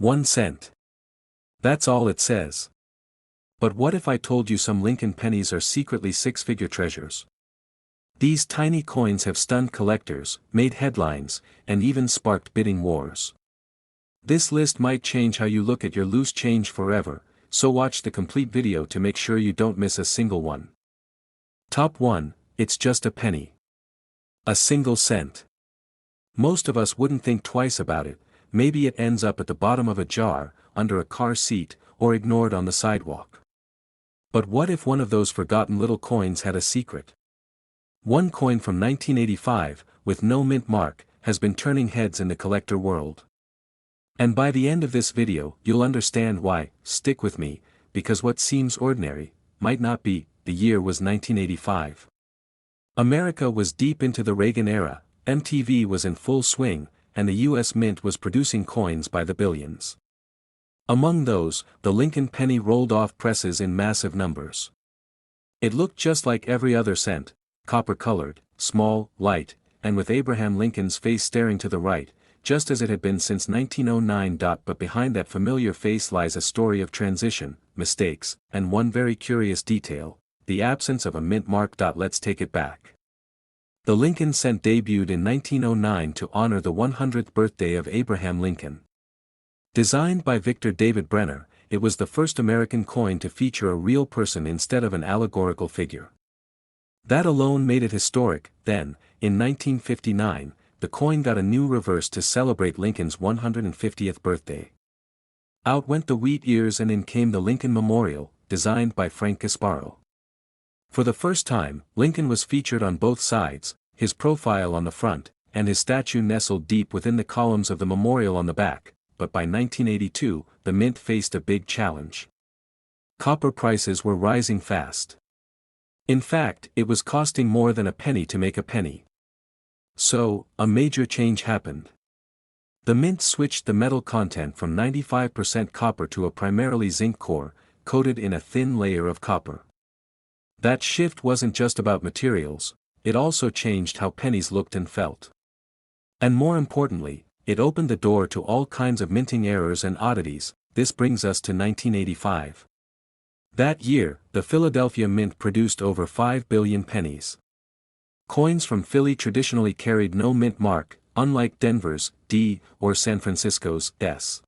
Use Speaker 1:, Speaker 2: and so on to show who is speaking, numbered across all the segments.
Speaker 1: 1 cent. That's all it says. But what if I told you some Lincoln pennies are secretly six-figure treasures? These tiny coins have stunned collectors, made headlines, and even sparked bidding wars. This list might change how you look at your loose change forever, so watch the complete video to make sure you don't miss a single one. Top 1, it's just a penny. A single cent. Most of us wouldn't think twice about it. Maybe it ends up at the bottom of a jar, under a car seat, or ignored on the sidewalk. But what if one of those forgotten little coins had a secret? One coin from 1985, with no mint mark, has been turning heads in the collector world. And by the end of this video, you'll understand why. Stick with me, because what seems ordinary, might not be. The year was 1985. America was deep into the Reagan era, MTV was in full swing, and the US Mint was producing coins by the billions. Among those, the Lincoln penny rolled off presses in massive numbers. It looked just like every other cent, copper-colored, small, light, and with Abraham Lincoln's face staring to the right, just as it had been since 1909. But behind that familiar face lies a story of transition, mistakes, and one very curious detail: the absence of a mint mark. Let's take it back. The Lincoln cent debuted in 1909 to honor the 100th birthday of Abraham Lincoln. Designed by Victor David Brenner, it was the first American coin to feature a real person instead of an allegorical figure. That alone made it historic. Then, in 1959, the coin got a new reverse to celebrate Lincoln's 150th birthday. Out went the wheat ears and in came the Lincoln Memorial, designed by Frank Gasparo. For the first time, Lincoln was featured on both sides, his profile on the front, and his statue nestled deep within the columns of the memorial on the back. But by 1982, the mint faced a big challenge. Copper prices were rising fast. In fact, it was costing more than a penny to make a penny. So, a major change happened. The mint switched the metal content from 95% copper to a primarily zinc core, coated in a thin layer of copper. That shift wasn't just about materials, it also changed how pennies looked and felt. And more importantly, it opened the door to all kinds of minting errors and oddities. This brings us to 1985. That year, the Philadelphia Mint produced over 5 billion pennies. Coins from Philly traditionally carried no mint mark, unlike Denver's D or San Francisco's S.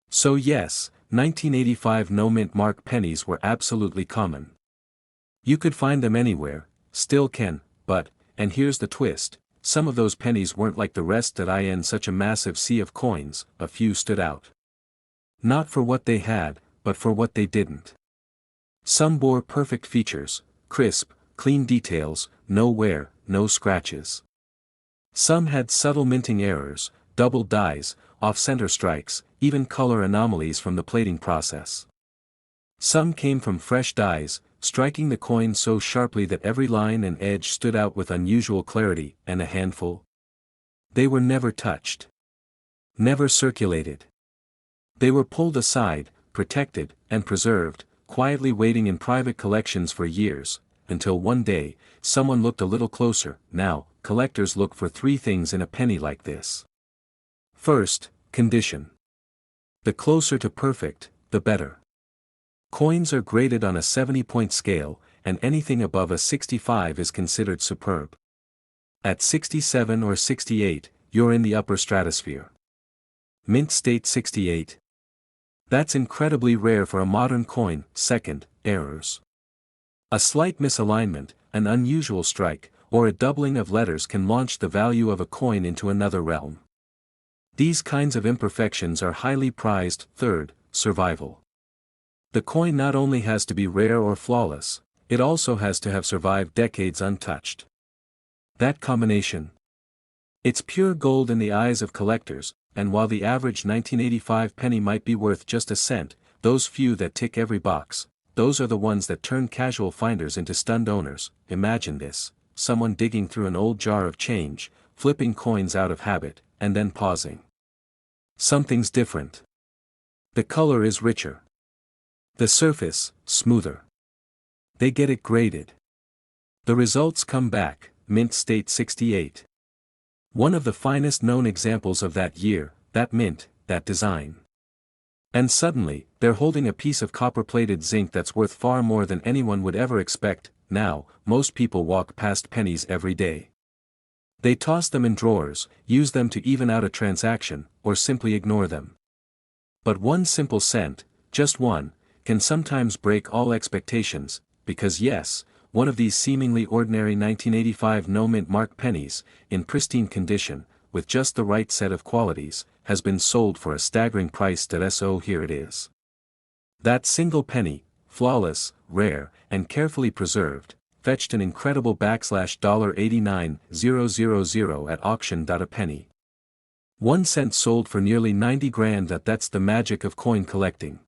Speaker 1: So yes, 1985 no mint mark pennies were absolutely common. You could find them anywhere, still can, but, and here's the twist, some of those pennies weren't like the rest. In such a massive sea of coins, a few stood out. Not for what they had, but for what they didn't. Some bore perfect features, crisp, clean details, no wear, no scratches. Some had subtle minting errors, double dies, off-center strikes, even color anomalies from the plating process. Some came from fresh dies, striking the coin so sharply that every line and edge stood out with unusual clarity, and a handful. They were never touched. Never circulated. They were pulled aside, protected, and preserved, quietly waiting in private collections for years, until one day, someone looked a little closer. Now, collectors look for three things in a penny like this. First, condition. The closer to perfect, the better. Coins are graded on a 70-point scale, and anything above a 65 is considered superb. At 67 or 68, you're in the upper stratosphere. Mint state 68. That's incredibly rare for a modern coin. Second, errors. A slight misalignment, an unusual strike, or a doubling of letters can launch the value of a coin into another realm. These kinds of imperfections are highly prized. Third, survival. The coin not only has to be rare or flawless, it also has to have survived decades untouched. That combination. It's pure gold in the eyes of collectors, and while the average 1985 penny might be worth just a cent, those few that tick every box, those are the ones that turn casual finders into stunned owners. Imagine this, someone digging through an old jar of change, flipping coins out of habit, and then pausing. Something's different. The color is richer. The surface, smoother. They get it graded. The results come back, mint state 68. One of the finest known examples of that year, that mint, that design. And suddenly, they're holding a piece of copper-plated zinc that's worth far more than anyone would ever expect. Now, most people walk past pennies every day. They toss them in drawers, use them to even out a transaction, or simply ignore them. But one simple cent, just one, can sometimes break all expectations, because yes, one of these seemingly ordinary 1985 no-mint mark pennies, in pristine condition, with just the right set of qualities, has been sold for a staggering price. So here it is. That single penny, flawless, rare, and carefully preserved, fetched an incredible $89,000 at auction. A penny. 1 cent sold for nearly 90 grand. That's the magic of coin collecting.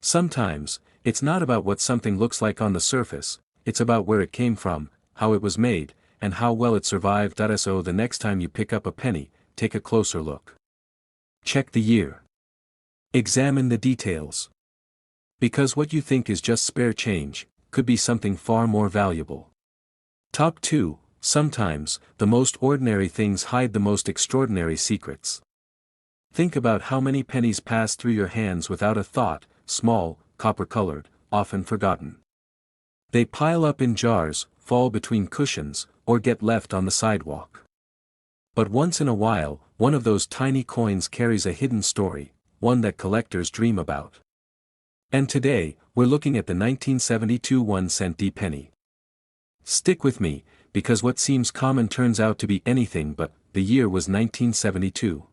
Speaker 1: Sometimes, it's not about what something looks like on the surface, it's about where it came from, how it was made, and how well it survived. So the next time you pick up a penny, take a closer look. Check the year. Examine the details. Because what you think is just spare change, could be something far more valuable. Top 2. Sometimes, the most ordinary things hide the most extraordinary secrets. Think about how many pennies pass through your hands without a thought, small, copper-colored, often forgotten. They pile up in jars, fall between cushions, or get left on the sidewalk. But once in a while, one of those tiny coins carries a hidden story, one that collectors dream about. And today, we're looking at the 1972 1-cent D penny. Stick with me, because what seems common turns out to be anything but. The year was 1972.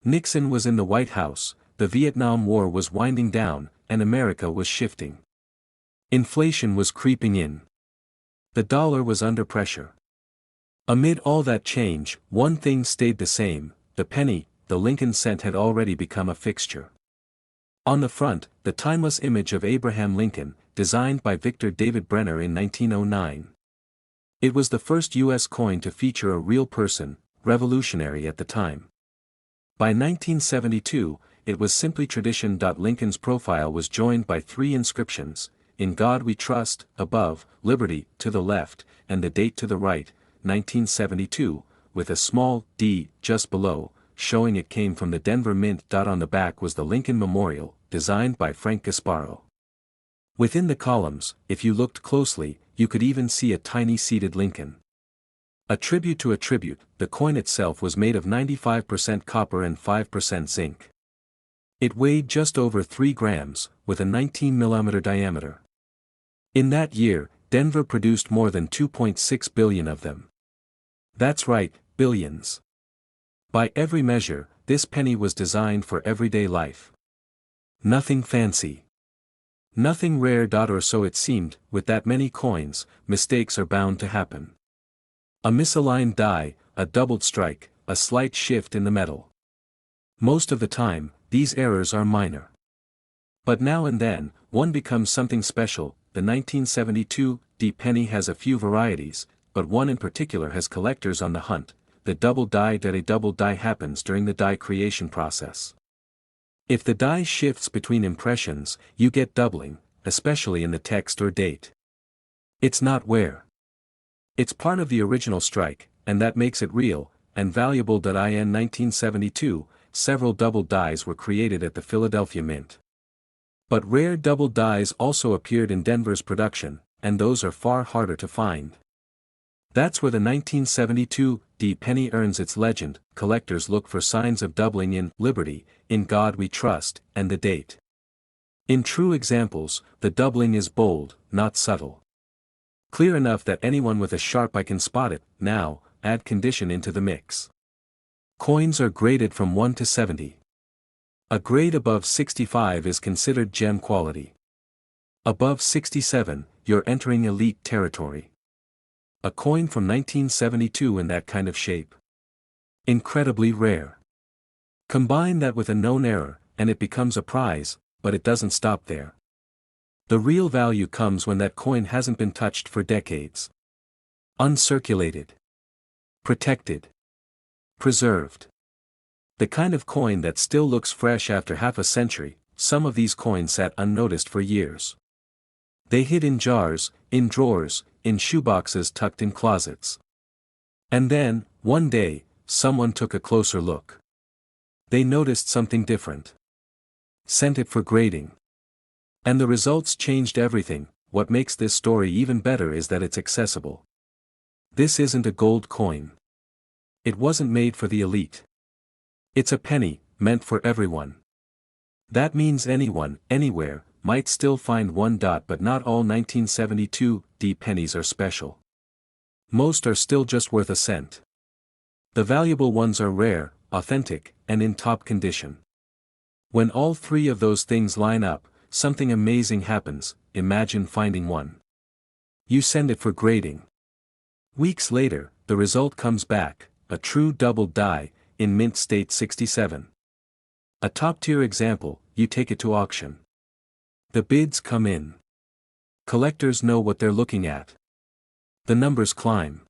Speaker 1: Nixon was in the White House, the Vietnam War was winding down, and America was shifting. Inflation was creeping in. The dollar was under pressure. Amid all that change, one thing stayed the same: the penny. The Lincoln cent had already become a fixture. On the front, the timeless image of Abraham Lincoln, designed by Victor David Brenner in 1909. It was the first U.S. coin to feature a real person, revolutionary at the time. By 1972, it was simply tradition. Lincoln's profile was joined by 3 inscriptions: "In God We Trust," above, "Liberty," to the left, and the date to the right, 1972, with a small d just below, showing it came from the Denver Mint. On the back was the Lincoln Memorial, designed by Frank Gasparo. Within the columns, if you looked closely, you could even see a tiny seated Lincoln. A tribute to a tribute, the coin itself was made of 95% copper and 5% zinc. It weighed just over 3 grams, with a 19 mm diameter. In that year, Denver produced more than 2.6 billion of them. That's right, billions. By every measure, this penny was designed for everyday life. Nothing fancy. Nothing rare. Or so it seemed. With that many coins, mistakes are bound to happen. A misaligned die, a doubled strike, a slight shift in the metal. Most of the time, these errors are minor. But now and then, one becomes something special. The 1972 D penny has a few varieties, but one in particular has collectors on the hunt: the double die. A double die happens during the die creation process. If the die shifts between impressions, you get doubling, especially in the text or date. It's not wear. It's part of the original strike, and that makes it real and valuable. In 1972, several double dies were created at the Philadelphia Mint. But rare double dies also appeared in Denver's production, and those are far harder to find. That's where the 1972 D penny earns its legend. Collectors look for signs of doubling in "Liberty," "In God We Trust," and the date. In true examples, the doubling is bold, not subtle. Clear enough that anyone with a sharp eye can spot it. Now, add condition into the mix. Coins are graded from 1 to 70. A grade above 65 is considered gem quality. Above 67, you're entering elite territory. A coin from 1972 in that kind of shape. Incredibly rare. Combine that with a known error, and it becomes a prize, but it doesn't stop there. The real value comes when that coin hasn't been touched for decades. Uncirculated. Protected. Preserved. The kind of coin that still looks fresh after half a century. Some of these coins sat unnoticed for years. They hid in jars, in drawers, in shoeboxes tucked in closets. And then, one day, someone took a closer look. They noticed something different. Sent it for grading. And the results changed everything. What makes this story even better is that it's accessible. This isn't a gold coin. It wasn't made for the elite. It's a penny, meant for everyone. That means anyone, anywhere, might still find one. But not all 1972 pennies are special. Most are still just worth a cent. The valuable ones are rare, authentic, and in top condition. When all three of those things line up, something amazing happens. Imagine finding one. You send it for grading. Weeks later, the result comes back, a true double die, in mint state 67. A top-tier example, you take it to auction. The bids come in. Collectors know what they're looking at. The numbers climb.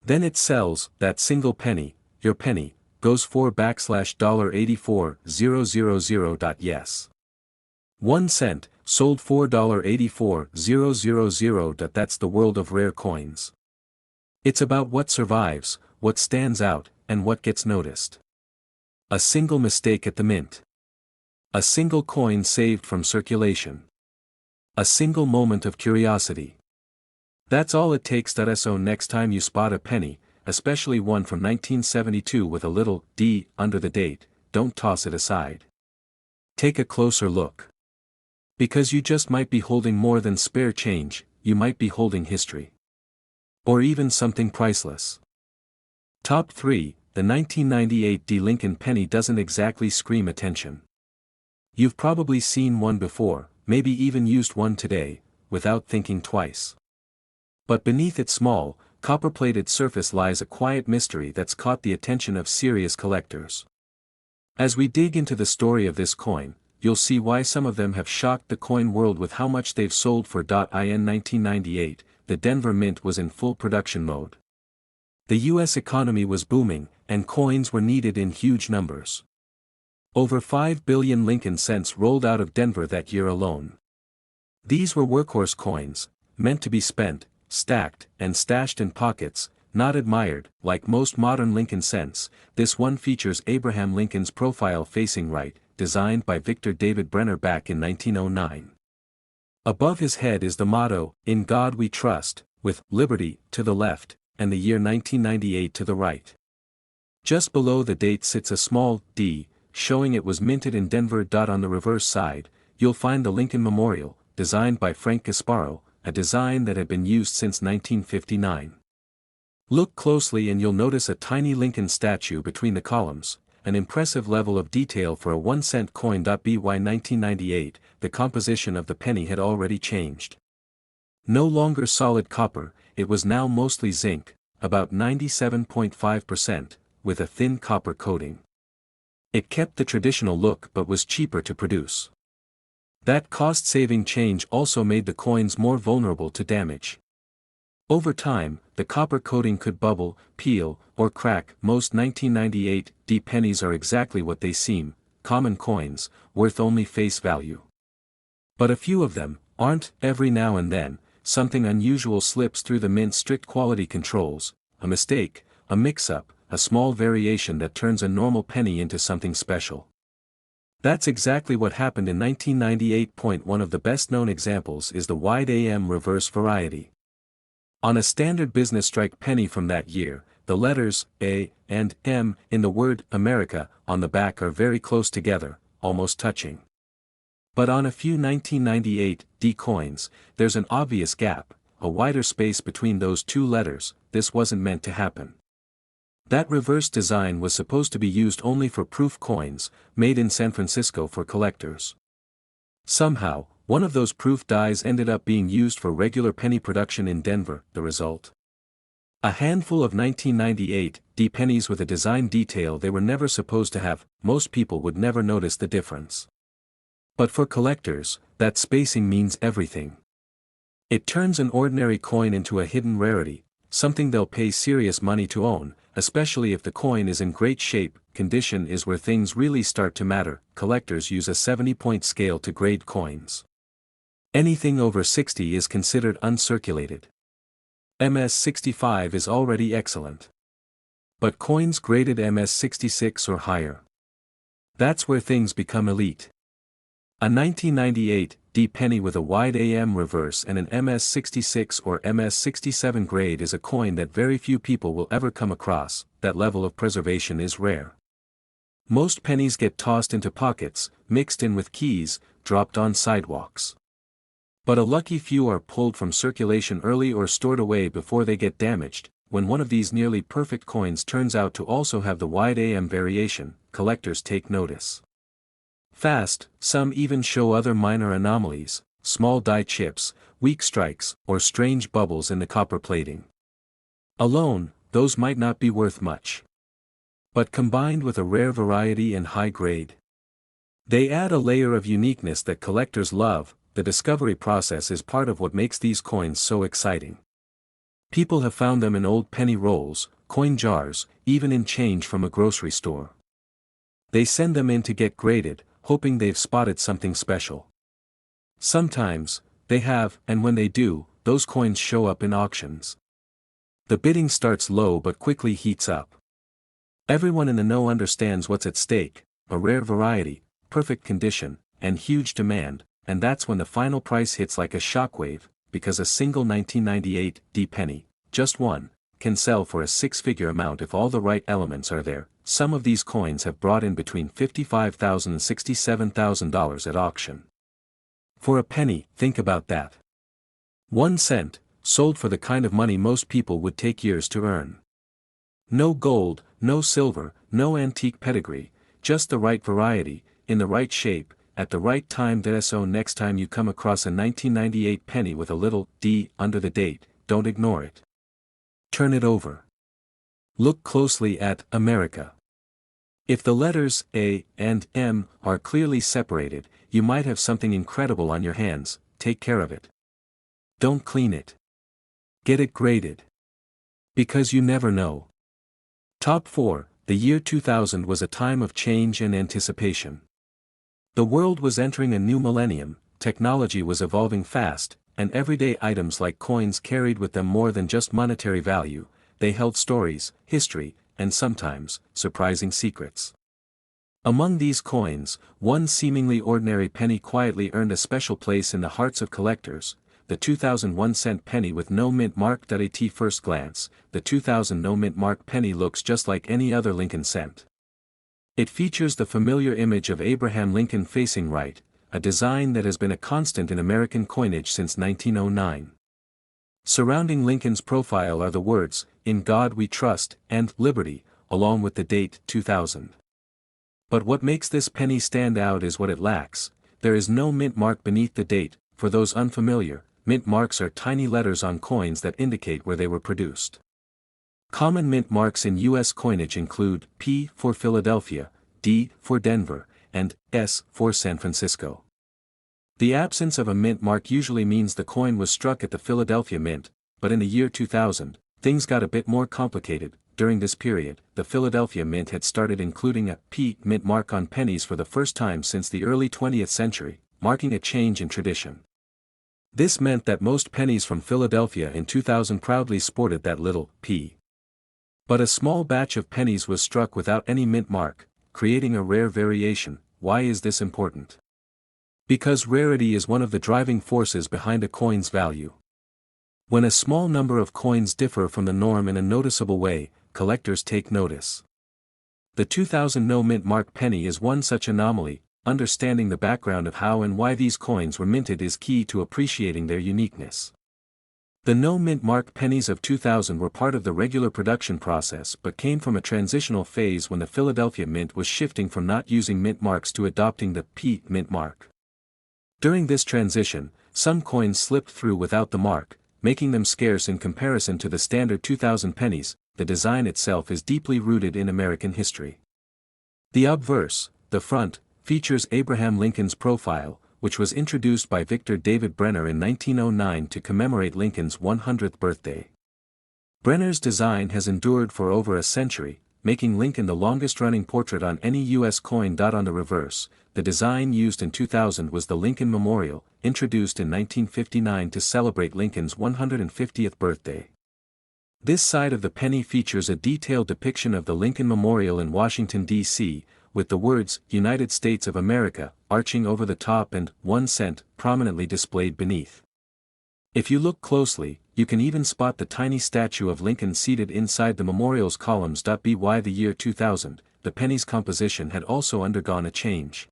Speaker 1: Then it sells. That single penny, your penny, goes for $84,000. Yes. 1 cent, sold $4,84,000. That's the world of rare coins. It's about what survives, what stands out, and what gets noticed. A single mistake at the mint. A single coin saved from circulation. A single moment of curiosity. That's all it takes. So next time you spot a penny, especially one from 1972 with a little D under the date, don't toss it aside. Take a closer look. Because you just might be holding more than spare change, you might be holding history. Or even something priceless. Top 3, the 1998 Lincoln penny doesn't exactly scream attention. You've probably seen one before, maybe even used one today, without thinking twice. But beneath its small, copper-plated surface lies a quiet mystery that's caught the attention of serious collectors. As we dig into the story of this coin, you'll see why some of them have shocked the coin world with how much they've sold for. In 1998, the Denver Mint was in full production mode. The US economy was booming, and coins were needed in huge numbers. Over 5 billion Lincoln cents rolled out of Denver that year alone. These were workhorse coins, meant to be spent, stacked, and stashed in pockets, not admired. Like most modern Lincoln cents, this one features Abraham Lincoln's profile facing right, designed by Victor David Brenner back in 1909. Above his head is the motto, "In God We Trust," with "Liberty" to the left, and the year 1998 to the right. Just below the date sits a small D, showing it was minted in Denver. On the reverse side, you'll find the Lincoln Memorial, designed by Frank Gasparo, a design that had been used since 1959. Look closely and you'll notice a tiny Lincoln statue between the columns, an impressive level of detail for a 1-cent coin. By 1998, the composition of the penny had already changed. No longer solid copper, it was now mostly zinc, about 97.5%, with a thin copper coating. It kept the traditional look but was cheaper to produce. That cost-saving change also made the coins more vulnerable to damage. Over time, the copper coating could bubble, peel, or crack. Most 1998 pennies are exactly what they seem, common coins, worth only face value. But a few of them aren't. Every now and then, something unusual slips through the mint's strict quality controls, a mistake, a mix-up, a small variation that turns a normal penny into something special. That's exactly what happened in 1998. One of the best-known examples is the wide AM reverse variety. On a standard business strike penny from that year, the letters A and M in the word America on the back are very close together, almost touching. But on a few 1998 coins, there's an obvious gap, a wider space between those two letters. This wasn't meant to happen. That reverse design was supposed to be used only for proof coins, made in San Francisco for collectors. Somehow, one of those proof dies ended up being used for regular penny production in Denver. The result? A handful of 1998 pennies with a design detail they were never supposed to have. Most people would never notice the difference. But for collectors, that spacing means everything. It turns an ordinary coin into a hidden rarity, something they'll pay serious money to own, especially if the coin is in great shape. Condition is where things really start to matter. Collectors use a 70-point scale to grade coins. Anything over 60 is considered uncirculated. MS 65 is already excellent. But coins graded MS 66 or higher. That's where things become elite. A 1998 D penny with a wide AM reverse and an MS-66 or MS-67 grade is a coin that very few people will ever come across. That level of preservation is rare. Most pennies get tossed into pockets, mixed in with keys, dropped on sidewalks. But a lucky few are pulled from circulation early or stored away before they get damaged. When one of these nearly perfect coins turns out to also have the wide AM variation, collectors take notice. Fast, some even show other minor anomalies, small die chips, weak strikes, or strange bubbles in the copper plating. Alone, those might not be worth much. But combined with a rare variety and high grade, they add a layer of uniqueness that collectors love. The discovery process is part of what makes these coins so exciting. People have found them in old penny rolls, coin jars, even in change from a grocery store. They send them in to get graded, hoping they've spotted something special. Sometimes, they have, and when they do, those coins show up in auctions. The bidding starts low but quickly heats up. Everyone in the know understands what's at stake: a rare variety, perfect condition, and huge demand, and that's when the final price hits like a shockwave, because a single 1998 D penny, just one, can sell for a six-figure amount if all the right elements are there. Some of these coins have brought in between $55,000 and $67,000 at auction. For a penny, think about that. 1 cent, sold for the kind of money most people would take years to earn. No gold, no silver, no antique pedigree, just the right variety, in the right shape, at the right time. So next time you come across a 1998 penny with a little D under the date, don't ignore it. Turn it over. Look closely at America. If the letters A and M are clearly separated, you might have something incredible on your hands. Take care of it. Don't clean it. Get it graded. Because you never know. Top 4. The year 2000 was a time of change and anticipation. The world was entering a new millennium, technology was evolving fast, and everyday items like coins carried with them more than just monetary value. They held stories, history, and sometimes, surprising secrets. Among these coins, one seemingly ordinary penny quietly earned a special place in the hearts of collectors: the 2001 cent penny with no mint mark. At first glance, the 2000 no mint mark penny looks just like any other Lincoln cent. It features the familiar image of Abraham Lincoln facing right, a design that has been a constant in American coinage since 1909. Surrounding Lincoln's profile are the words, "In God We Trust," and "Liberty," along with the date, 2000. But what makes this penny stand out is what it lacks. There is no mint mark beneath the date. For those unfamiliar, mint marks are tiny letters on coins that indicate where they were produced. Common mint marks in U.S. coinage include P for Philadelphia, D for Denver, and S for San Francisco. The absence of a mint mark usually means the coin was struck at the Philadelphia Mint, but in the year 2000, things got a bit more complicated. During this period, the Philadelphia Mint had started including a P mint mark on pennies for the first time since the early 20th century, marking a change in tradition. This meant that most pennies from Philadelphia in 2000 proudly sported that little P. But a small batch of pennies was struck without any mint mark, creating a rare variation. Why is this important? Because rarity is one of the driving forces behind a coin's value. When a small number of coins differ from the norm in a noticeable way, collectors take notice. The 2000 no mint mark penny is one such anomaly. Understanding the background of how and why these coins were minted is key to appreciating their uniqueness. The no mint mark pennies of 2000 were part of the regular production process but came from a transitional phase when the Philadelphia Mint was shifting from not using mint marks to adopting the P mint mark. During this transition, some coins slipped through without the mark, making them scarce in comparison to the standard 2000 pennies. The design itself is deeply rooted in American history. The obverse, the front, features Abraham Lincoln's profile, which was introduced by Victor David Brenner in 1909 to commemorate Lincoln's 100th birthday. Brenner's design has endured for over a century, making Lincoln the longest-running portrait on any U.S. coin. On the reverse, the design used in 2000 was the Lincoln Memorial, introduced in 1959 to celebrate Lincoln's 150th birthday. This side of the penny features a detailed depiction of the Lincoln Memorial in Washington, D.C., with the words, United States of America, arching over the top and 1 cent prominently displayed beneath. If you look closely, you can even spot the tiny statue of Lincoln seated inside the memorial's columns. By the year 2000, the penny's composition had also undergone a change.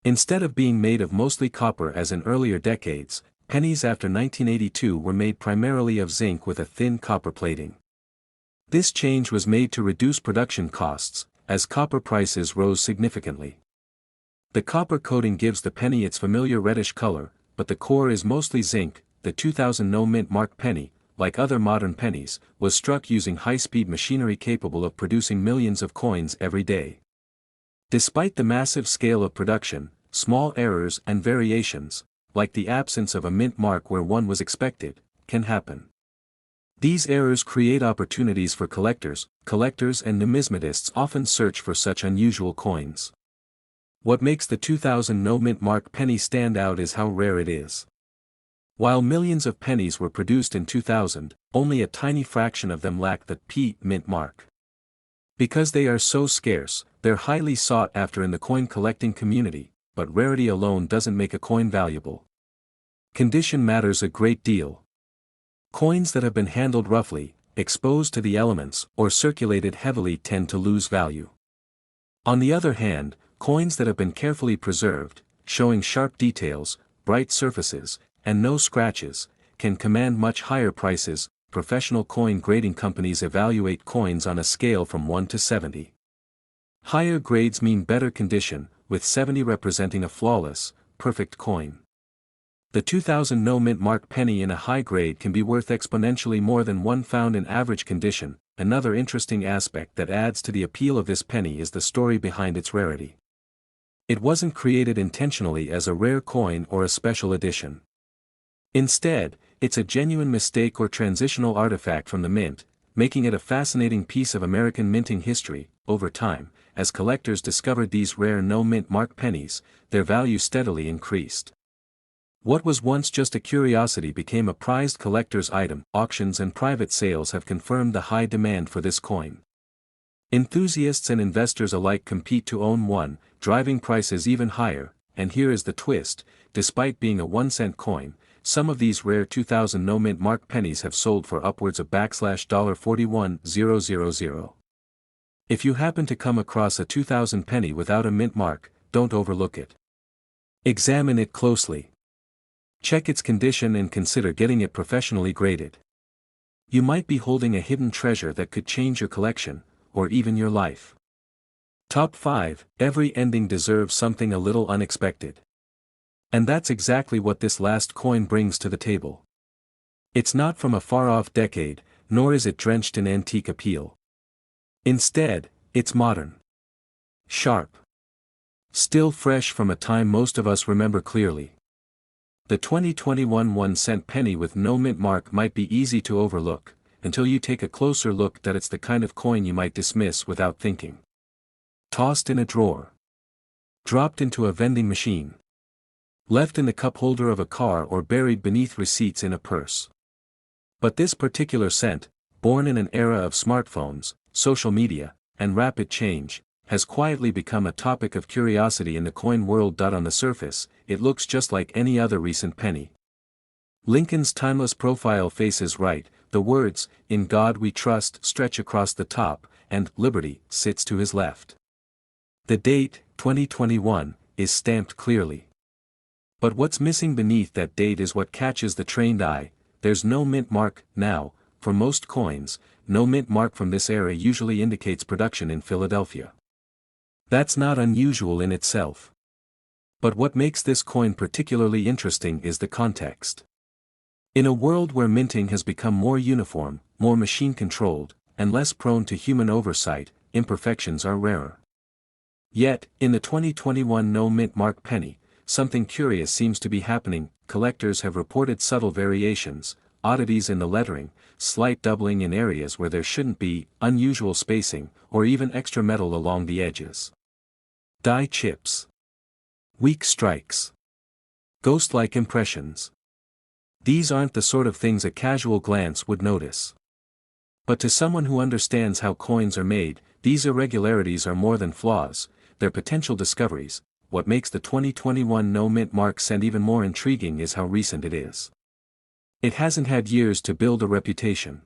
Speaker 1: Instead of being made of mostly copper as in earlier decades, pennies after 1982 were made primarily of zinc with a thin copper plating. This change was made to reduce production costs, as copper prices rose significantly. The copper coating gives the penny its familiar reddish color, but the core is mostly zinc. The 2000 no mint mark penny, like other modern pennies, was struck using high-speed machinery capable of producing millions of coins every day. Despite the massive scale of production, small errors and variations, like the absence of a mint mark where one was expected, can happen. These errors create opportunities for collectors. Collectors and numismatists often search for such unusual coins. What makes the 2000 no mint mark penny stand out is how rare it is. While millions of pennies were produced in 2000, only a tiny fraction of them lack the P mint mark. Because they are so scarce, they're highly sought after in the coin collecting community, but rarity alone doesn't make a coin valuable. Condition matters a great deal. Coins that have been handled roughly, exposed to the elements, or circulated heavily tend to lose value. On the other hand, coins that have been carefully preserved, showing sharp details, bright surfaces, and no scratches, can command much higher prices. Professional coin grading companies evaluate coins on a scale from 1 to 70. Higher grades mean better condition, with 70 representing a flawless, perfect coin. The 2000 no mint mark penny in a high grade can be worth exponentially more than one found in average condition. Another interesting aspect that adds to the appeal of this penny is the story behind its rarity. It wasn't created intentionally as a rare coin or a special edition. Instead, it's a genuine mistake or transitional artifact from the mint, making it a fascinating piece of American minting history. Over time, as collectors discovered these rare no mint mark pennies, their value steadily increased. What was once just a curiosity became a prized collector's item. Auctions and private sales have confirmed the high demand for this coin. Enthusiasts and investors alike compete to own one, driving prices even higher. And here is the twist: despite being a 1-cent coin, some of these rare 2000 no mint mark pennies have sold for upwards of $$41,000. If you happen to come across a 2000 penny without a mint mark, don't overlook it. Examine it closely. Check its condition and consider getting it professionally graded. You might be holding a hidden treasure that could change your collection, or even your life. Top 5. Every ending deserves something a little unexpected. And that's exactly what this last coin brings to the table. It's not from a far-off decade, nor is it drenched in antique appeal. Instead, it's modern. Sharp. Still fresh from a time most of us remember clearly. The 2021 1-cent penny with no mint mark might be easy to overlook, until you take a closer look that it's the kind of coin you might dismiss without thinking. Tossed in a drawer. Dropped into a vending machine. Left in the cup holder of a car or buried beneath receipts in a purse. But this particular cent, born in an era of smartphones, social media, and rapid change, has quietly become a topic of curiosity in the coin world. On the surface, it looks just like any other recent penny. Lincoln's timeless profile faces right, the words, "In God We Trust," stretch across the top, and "Liberty" sits to his left. The date, 2021, is stamped clearly. But what's missing beneath that date is what catches the trained eye. There's no mint mark. Now, for most coins, no mint mark from this era usually indicates production in Philadelphia. That's not unusual in itself. But what makes this coin particularly interesting is the context. In a world where minting has become more uniform, more machine-controlled, and less prone to human oversight, imperfections are rarer. Yet, in the 2021 no mint mark penny, something curious seems to be happening. Collectors have reported subtle variations, oddities in the lettering, slight doubling in areas where there shouldn't be, unusual spacing, or even extra metal along the edges. Die chips. Weak strikes. Ghost-like impressions. These aren't the sort of things a casual glance would notice. But to someone who understands how coins are made, these irregularities are more than flaws. their potential discoveries. What makes the 2021 no mint mark cent even more intriguing is how recent it is. It hasn't had years to build a reputation.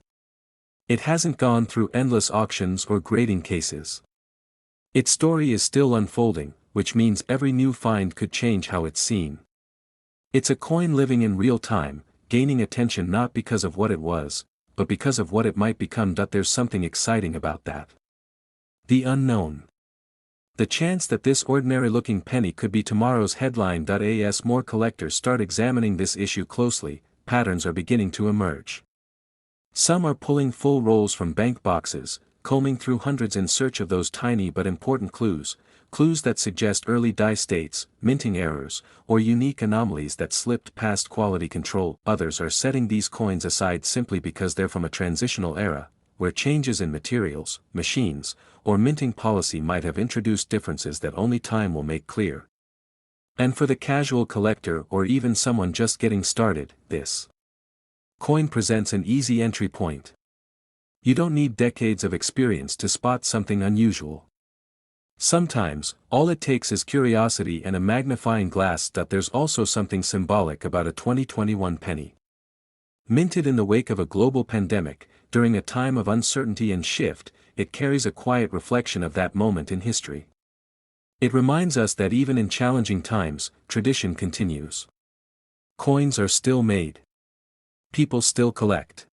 Speaker 1: It hasn't gone through endless auctions or grading cases. Its story is still unfolding, which means every new find could change how it's seen. It's a coin living in real time, gaining attention not because of what it was, but because of what it might become. There's something exciting about that. The unknown. The chance that this ordinary-looking penny could be tomorrow's headline. As more collectors start examining this issue closely, patterns are beginning to emerge. Some are pulling full rolls from bank boxes, combing through hundreds in search of those tiny but important clues that suggest early die states, minting errors, or unique anomalies that slipped past quality control. Others are setting these coins aside simply because they're from a transitional era, where changes in materials, machines, or minting policy might have introduced differences that only time will make clear. And for the casual collector or even someone just getting started, this coin presents an easy entry point. You don't need decades of experience to spot something unusual. Sometimes, all it takes is curiosity and a magnifying glass. There's also something symbolic about a 2021 penny. Minted in the wake of a global pandemic, during a time of uncertainty and shift, it carries a quiet reflection of that moment in history. It reminds us that even in challenging times, tradition continues. Coins are still made. People still collect.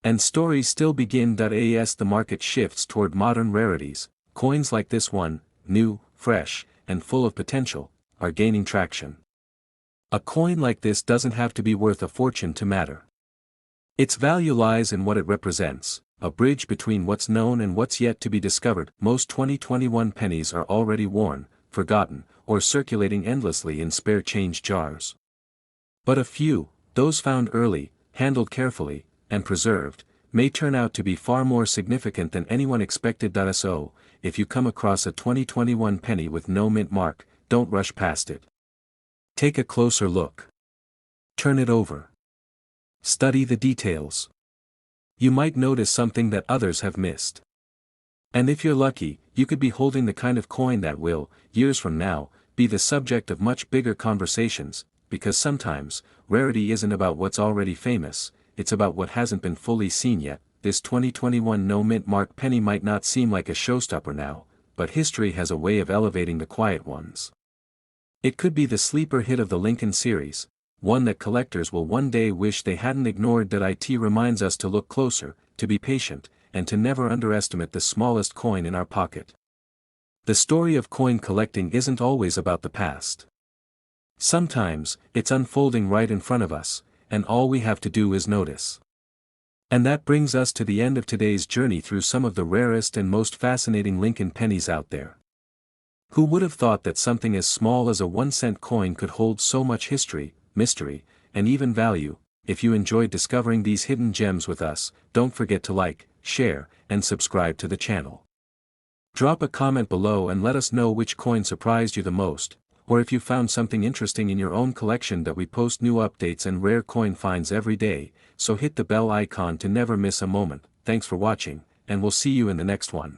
Speaker 1: And stories still begin. As the market shifts toward modern rarities, coins like this one, new, fresh, and full of potential, are gaining traction. A coin like this doesn't have to be worth a fortune to matter. Its value lies in what it represents, a bridge between what's known and what's yet to be discovered. Most 2021 pennies are already worn, forgotten, or circulating endlessly in spare change jars. But a few, those found early, handled carefully, and preserved, may turn out to be far more significant than anyone expected. So, if you come across a 2021 penny with no mint mark, don't rush past it. Take a closer look. Turn it over. Study the details. You might notice something that others have missed. And if you're lucky, you could be holding the kind of coin that will, years from now, be the subject of much bigger conversations, because sometimes, rarity isn't about what's already famous, it's about what hasn't been fully seen yet. This 2021 no mint mark penny might not seem like a showstopper now, but history has a way of elevating the quiet ones. It could be the sleeper hit of the Lincoln series, one that collectors will one day wish they hadn't ignored. It reminds us to look closer, to be patient, and to never underestimate the smallest coin in our pocket. The story of coin collecting isn't always about the past. Sometimes, it's unfolding right in front of us, and all we have to do is notice. And that brings us to the end of today's journey through some of the rarest and most fascinating Lincoln pennies out there. Who would have thought that something as small as a 1-cent coin could hold so much history, mystery, and even value? If you enjoyed discovering these hidden gems with us, don't forget to like, share, and subscribe to the channel. Drop a comment below and let us know which coin surprised you the most, or if you found something interesting in your own collection. We post new updates and rare coin finds every day, so hit the bell icon to never miss a moment. Thanks for watching, and we'll see you in the next one.